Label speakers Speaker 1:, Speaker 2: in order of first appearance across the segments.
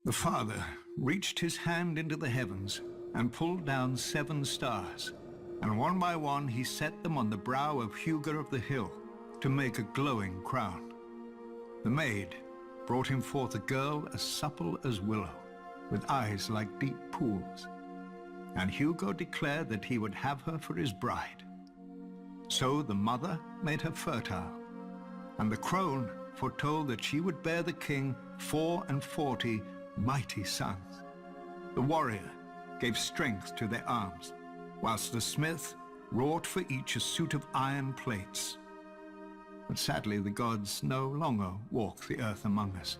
Speaker 1: The Father reached his hand into the heavens and pulled down 7 stars, and one by one he set them on the brow of Hugo of the hill to make a glowing crown. The maid brought him forth a girl as supple as willow, with eyes like deep pools, and Hugo declared that he would have her for his bride. So the mother made her fertile, and the crone foretold that she would bear the king 44 mighty sons. The warrior gave strength to their arms, whilst the smith wrought for each a suit of iron plates. But sadly the gods no longer walk the earth among us,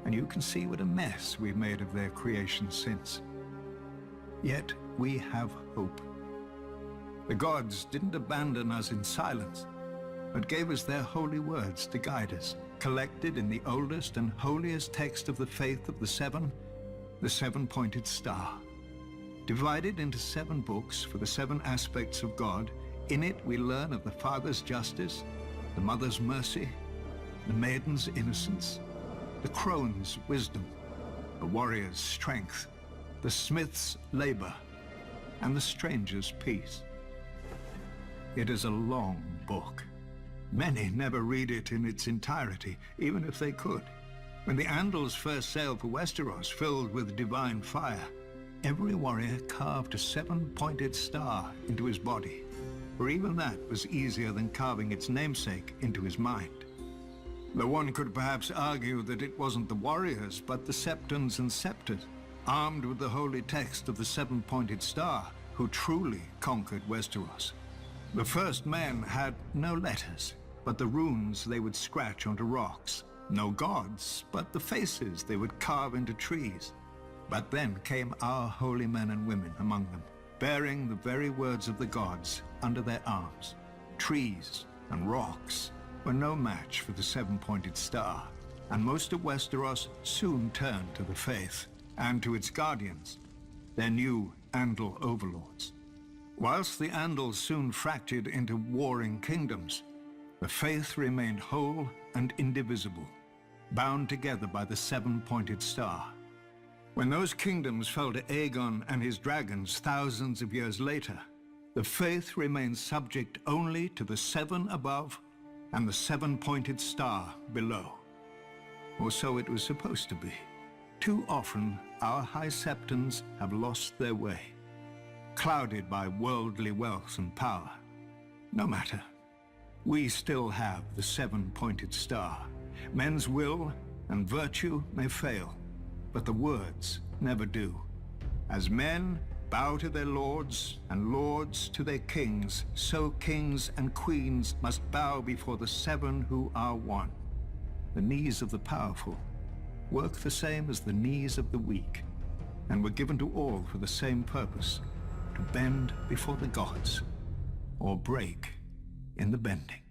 Speaker 1: and you can see what a mess we've made of their creation since. Yet we have hope. The gods didn't abandon us in silence, but gave us their holy words to guide us, collected in the oldest and holiest text of the faith of the seven, the 7-pointed star. Divided into 7 books for the 7 aspects of God, in it we learn of the Father's justice, the Mother's mercy, the maiden's innocence, the crone's wisdom, the warrior's strength, the smith's labor, and the stranger's peace. It is a long book. Many never read it in its entirety, even if they could. When the Andals first sailed for Westeros, filled with divine fire, every warrior carved a 7-pointed star into his body, for even that was easier than carving its namesake into his mind. Though one could perhaps argue that it wasn't the warriors, but the septons and septors, armed with the holy text of the 7-pointed star, who truly conquered Westeros. The first men had no letters, but the runes they would scratch onto rocks. No gods, but the faces they would carve into trees. But then came our holy men and women among them, bearing the very words of the gods under their arms. Trees and rocks were no match for the 7-pointed star, and most of Westeros soon turned to the faith and to its guardians, their new Andal overlords. Whilst the Andals soon fractured into warring kingdoms, the faith remained whole and indivisible, bound together by the 7-pointed star. When those kingdoms fell to Aegon and his dragons thousands of years later, the faith remained subject only to the 7 above and the 7-pointed star below. Or so it was supposed to be. Too often, our High Septons have lost their way, clouded by worldly wealth and power. No matter. We still have the 7-pointed star. Men's will and virtue may fail, but the words never do. As men bow to their lords and lords to their kings, so kings and queens must bow before the 7 who are one. The knees of the powerful work the same as the knees of the weak, and were given to all for the same purpose, to bend before the gods, or break in the bending.